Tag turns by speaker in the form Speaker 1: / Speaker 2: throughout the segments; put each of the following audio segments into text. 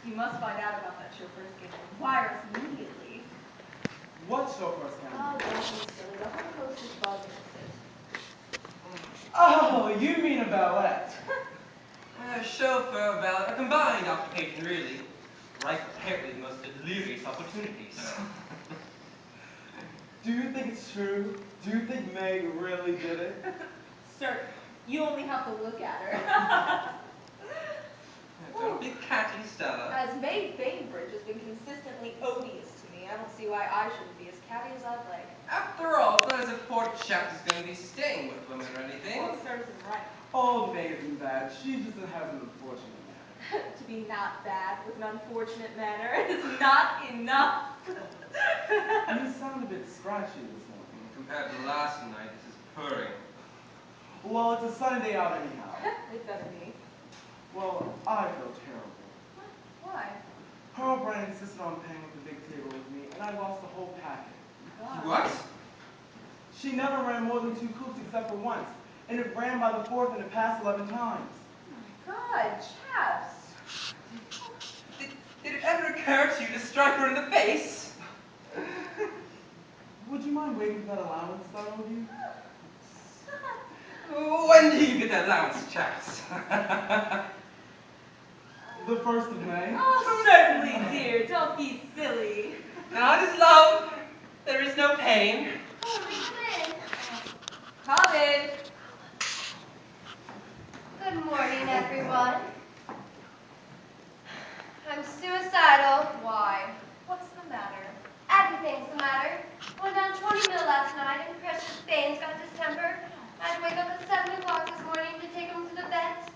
Speaker 1: You must find out about that chauffeur scandal and wire us immediately.
Speaker 2: What chauffeur scandal?
Speaker 1: Oh, don't be silly. The whole coast is buzzing with it.
Speaker 2: Oh, you mean a valet.
Speaker 3: Chauffeur, valet, a combined occupation, really. Rife apparently the most delirious opportunities.
Speaker 2: Do you think it's true? Do you think Meg really did it?
Speaker 1: Certainly. You only have to look at her.
Speaker 3: Don't be catty, Stella.
Speaker 1: As Maid Bainbridge has been consistently odious to me, I don't see why I shouldn't be as catty as I'd like.
Speaker 3: After all, it's not as if poor chap is going to be staying with women or anything.
Speaker 1: Well, it serves him right.
Speaker 2: Oh, Meg isn't bad. She just has an unfortunate manner.
Speaker 1: To be not bad with an unfortunate manner is not enough.
Speaker 2: You sound a bit scratchy this morning.
Speaker 3: Compared to last night, this is purring.
Speaker 2: Well, it's a sunny day out anyhow.
Speaker 1: It better be.
Speaker 2: Well, I feel terrible.
Speaker 1: Why?
Speaker 2: Pearl Brand insisted on paying at the big table with me, and I lost the whole packet.
Speaker 1: God.
Speaker 3: What?
Speaker 2: She never ran more than 2 coups except for once, and it ran by the 4th and it passed 11 times.
Speaker 1: God, chaps.
Speaker 3: Did it ever occur to you to strike her in the face?
Speaker 2: Would you mind waiting for that allowance to start with you?
Speaker 3: When do you get that allowance, chaps?
Speaker 2: The 1st of May.
Speaker 1: Oh, certainly, dear. Don't be silly.
Speaker 3: God is love. There is no pain.
Speaker 4: Oh, let me come in.
Speaker 1: Come in.
Speaker 4: Good morning, everyone. I'm suicidal.
Speaker 1: Why? What's the matter?
Speaker 4: Everything's the matter. Went down 20 mil last night and precious Baines got distemper. I had to wake up at 7 o'clock this morning to take him to the vet.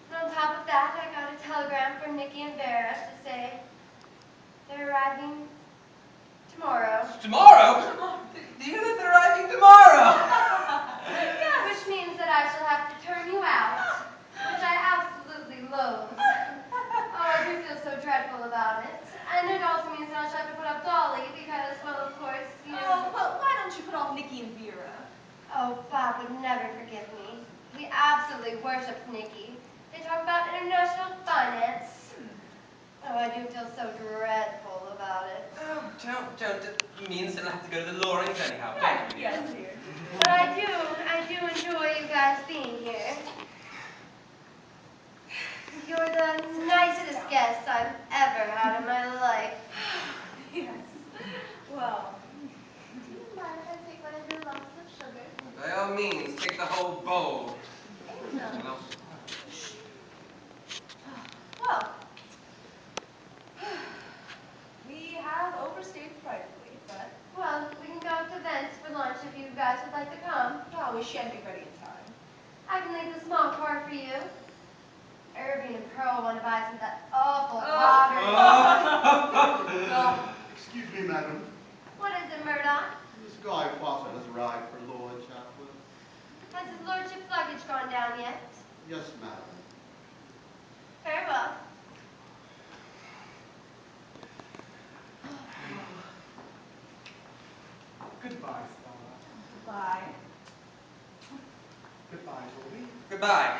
Speaker 4: And on top of that, I got a telegram from Nikki and Vera to say they're arriving tomorrow.
Speaker 3: Tomorrow? Do you know that they're arriving tomorrow?
Speaker 4: Yeah, which means that I shall have to turn you out, which I absolutely loathe. Oh, I do feel so dreadful about it. And it also means that I shall have to put up Dolly because, well, of course, you...
Speaker 1: Oh, well, why don't you put off Nikki and Vera?
Speaker 4: Oh, Bob would never forgive me. He absolutely worships Nikki. They talk about international finance. Oh, I do feel so dreadful about it.
Speaker 3: Oh, don't. It means that I'll have to go to the Lorings anyhow.
Speaker 1: Yes, dear.
Speaker 4: But I do enjoy you guys being here. You're the nicest guests I've ever had in my life.
Speaker 1: Yes. Well, do you mind if I take one of your lumps of sugar?
Speaker 3: By all means, take the whole bowl.
Speaker 1: Well, we have overstayed frightfully, but...
Speaker 4: Well, we can go to Vents for lunch if you guys would like to come.
Speaker 1: Well, we shan't be ready in time.
Speaker 4: I can leave the small car for you. Irving and Pearl want to buy some of that awful pottery.
Speaker 5: Excuse me, madam.
Speaker 4: What is it, Murdoch?
Speaker 5: This Guy Fawcett has arrived for Lord Chapwood.
Speaker 4: Has his lordship's luggage gone down yet?
Speaker 5: Yes, madam.
Speaker 4: Very well.
Speaker 2: Goodbye, Stella.
Speaker 1: Goodbye.
Speaker 2: Goodbye, Toby.
Speaker 3: Goodbye.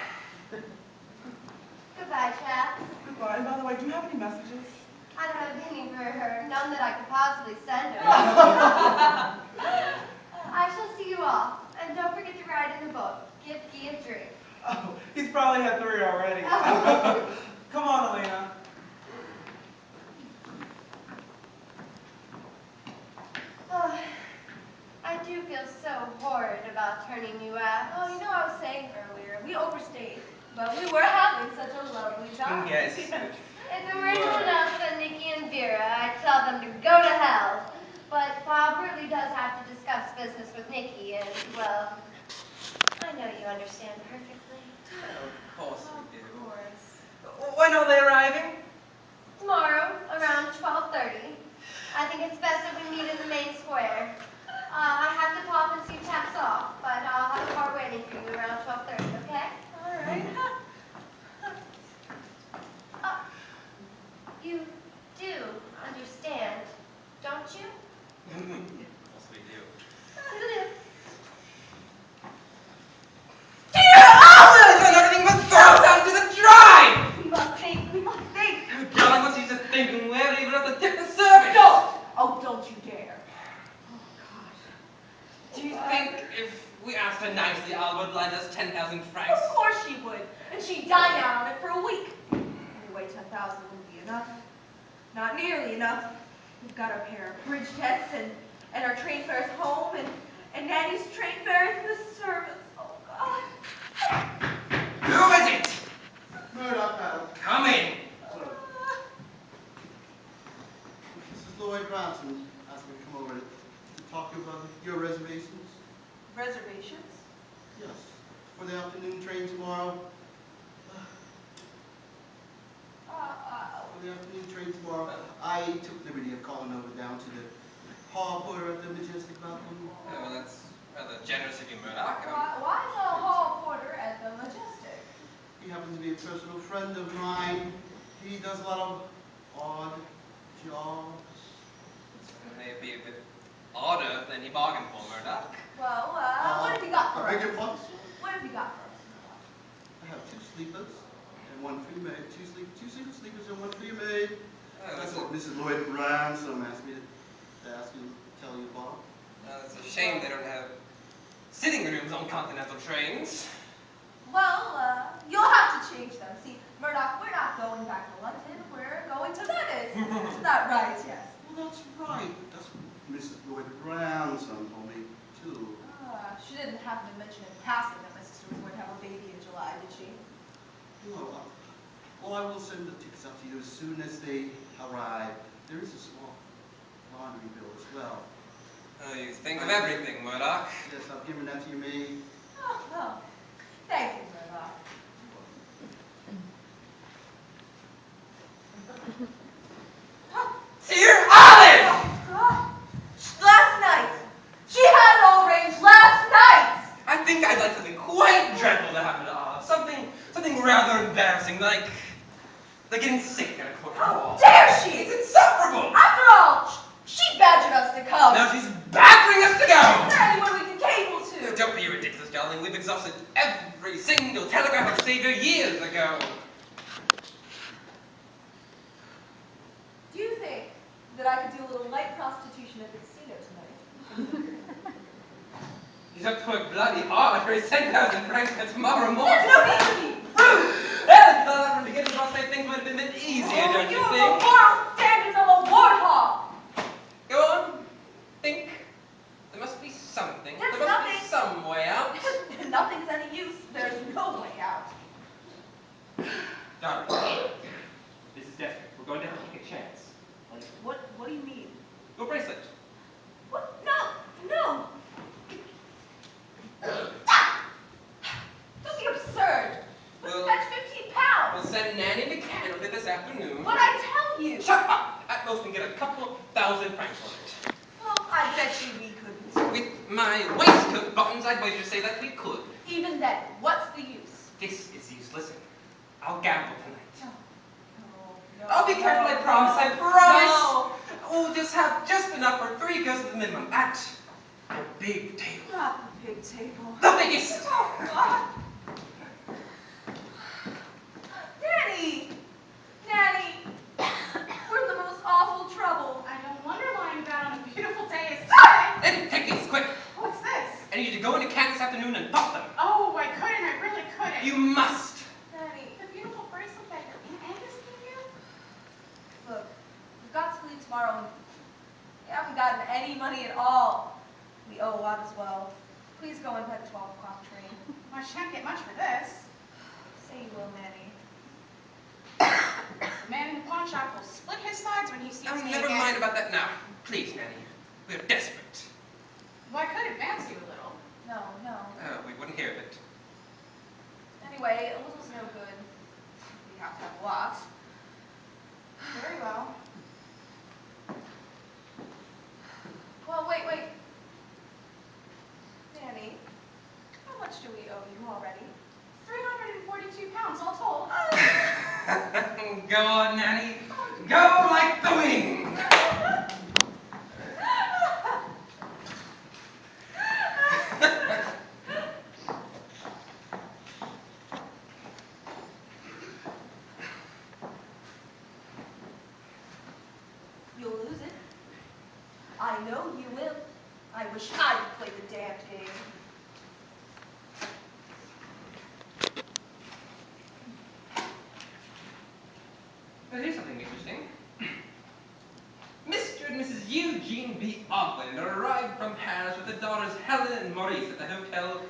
Speaker 4: Goodbye, chaps.
Speaker 2: Goodbye. And by the way, do you have any messages?
Speaker 4: I don't have any for her. None that I could possibly send her. I shall see you off. And don't forget to write in the book. Give Guy a drink.
Speaker 2: Oh, he's probably had 3 already. Come on, Elena.
Speaker 4: Oh, I do feel so horrid about turning you out.
Speaker 1: Oh, you know, I was saying earlier, we overstayed, but we were having such a lovely time.
Speaker 3: Yes.
Speaker 4: If it were anyone else but Nikki and Vera, I'd tell them to go to hell. But Bob really does have to discuss business with Nikki, and, well, I know you understand perfectly.
Speaker 3: Of course we do.
Speaker 1: Of course.
Speaker 3: When are they arriving?
Speaker 4: Tomorrow, around 12:30. I think it's best that we meet in the main square. I have to pop and see chaps off, but I'll have a car waiting for you around 12:30, okay?
Speaker 1: All right.
Speaker 4: You do understand, don't you?
Speaker 3: Of course we do.
Speaker 4: Toodaloo.
Speaker 3: Dear Alan! I've done everything but throw down to the dry!
Speaker 1: We must think.
Speaker 3: God, I must use
Speaker 1: Don't you dare. Oh, gosh.
Speaker 3: Do you think if we asked her nicely, Alba would lend us 10,000 francs?
Speaker 1: Of course she would. And she'd dine out on it for a week. Anyway, 10,000 wouldn't be enough. Not nearly enough. We've got our pair of bridge debts and our train fares home and Nanny's train fares in the service. Oh, God.
Speaker 3: Who is it?
Speaker 5: Murdoch, madam.
Speaker 3: Come in.
Speaker 5: Mrs. Lloyd Ransom asked me to come over to talk to you about your reservations.
Speaker 1: Reservations?
Speaker 5: Yes, for the afternoon train tomorrow. For the afternoon train tomorrow, I took liberty of calling over down to the hall porter at the Majestic balcony.
Speaker 3: Oh, that's rather generous of you, Murdoch.
Speaker 1: Why the hall porter at the Majestic?
Speaker 5: He happens to be a personal friend of mine. He does a lot of odd jobs.
Speaker 3: It may be a bit odder than he bargained for, Murdoch.
Speaker 1: Well, what have you got for
Speaker 5: I
Speaker 1: us?
Speaker 5: beg your pardon, sir?
Speaker 1: What have you got for us, Murdoch?
Speaker 5: I have two sleepers and one free maid. Two single sleepers and one free maid.
Speaker 3: Oh,
Speaker 5: That's what Mrs. Lloyd Ransom asked me to ask you to tell you about.
Speaker 3: It's a shame they don't have sitting rooms on continental trains.
Speaker 1: Well, you'll have to change them. See, Murdoch, we're not going back to London. We're going to Venice. Isn't that right? Yes.
Speaker 5: Well, that's right. That's what Mrs. Lloyd Ransom told me, too.
Speaker 1: She didn't happen to mention in passing that my sister was going to have a baby in July, did she?
Speaker 5: No, well, I will send the tickets up to you as soon as they arrive. There is a small laundry bill as well.
Speaker 3: Oh, you think of everything, Murdoch.
Speaker 5: Yes, I've given that to your maid.
Speaker 1: Oh, well. Thank you, Murdoch.
Speaker 3: Dear Alice!
Speaker 1: God. Last night. She had it all arranged last night.
Speaker 3: I think I'd like something quite dreadful to happen to Olive. Something rather embarrassing, like getting sick at a court
Speaker 1: How
Speaker 3: ball.
Speaker 1: dare she?
Speaker 3: It's insufferable!
Speaker 1: After all, she badgered us to come.
Speaker 3: Now she's badgering us to go!
Speaker 1: Is there anyone we can cable to?
Speaker 3: Don't be ridiculous, darling. We've exhausted every single telegraph exchange years ago.
Speaker 1: Do you think that I could do a little light prostitution at the casino tonight?
Speaker 3: You have to work bloody hard for 10,000 francs tomorrow morning.
Speaker 1: There's no need to be rude.
Speaker 3: Well, if you thought that from the beginning, boss, I think it would have been a bit easier, don't
Speaker 1: You
Speaker 3: you
Speaker 1: have
Speaker 3: think?
Speaker 1: the moral standards of a warthog.
Speaker 3: Go on. Think. There must be something.
Speaker 1: There's
Speaker 3: there must
Speaker 1: nothing.
Speaker 3: be some way out.
Speaker 1: Nothing's any use. There's no way out.
Speaker 3: Darling, this is desperate. We're going to have to take a chance.
Speaker 1: What do you mean?
Speaker 3: Your bracelet.
Speaker 1: What? No. Don't be absurd.
Speaker 3: Well-
Speaker 1: That's 15 pounds.
Speaker 3: We'll send Nanny McCann over this afternoon.
Speaker 1: What I tell you.
Speaker 3: Shut up! At most, we can get a couple thousand francs for it.
Speaker 1: Well, I bet you we couldn't.
Speaker 3: With my waistcoat buttons, I'd wager to say that we could.
Speaker 1: Even then, what's the use?
Speaker 3: This is useless. I'll gamble tonight.
Speaker 1: No.
Speaker 3: I'll be careful, I promise. I promise. We'll just have just enough for 3 girls at the minimum. At the big table.
Speaker 1: Not the big table.
Speaker 3: The biggest.
Speaker 1: Oh, God. Nanny, we're in the most awful trouble.
Speaker 6: I don't wonder why you got on a beautiful day as today.
Speaker 3: Then take these, quick.
Speaker 6: What's this?
Speaker 3: I need you to go into camp this afternoon and pop them.
Speaker 6: Oh, I couldn't. I really couldn't.
Speaker 3: You must.
Speaker 1: Nanny,
Speaker 6: The beautiful bracelet that your Aunt Agnes gave you?
Speaker 1: look, we've got to leave tomorrow and we haven't gotten any money at all. We owe a lot as well. Please go and pet the 12 o'clock train.
Speaker 6: Well, I shan't get much for this.
Speaker 1: Say you will, Nanny.
Speaker 6: The man in the pawn shop will split his sides when he sees
Speaker 3: Oh,
Speaker 6: me
Speaker 3: never
Speaker 6: again.
Speaker 3: mind about that now. Please, Nanny. We're desperate.
Speaker 6: Well, I could advance you a little.
Speaker 1: No.
Speaker 3: Oh, we wouldn't hear of it.
Speaker 1: Anyway, a little's no good. We have to have a lot.
Speaker 6: Very well.
Speaker 1: Well, wait. Nanny, how much do we owe you already?
Speaker 6: 342 pounds all told.
Speaker 3: Go on, Nanny. Go like the wind.
Speaker 1: You'll lose it. I know you will. I wish I could play the damned game.
Speaker 3: Now here's something interesting. Mr. and Mrs. Eugene B. Ogland arrived from Paris with their daughters Helen and Maurice at the Hotel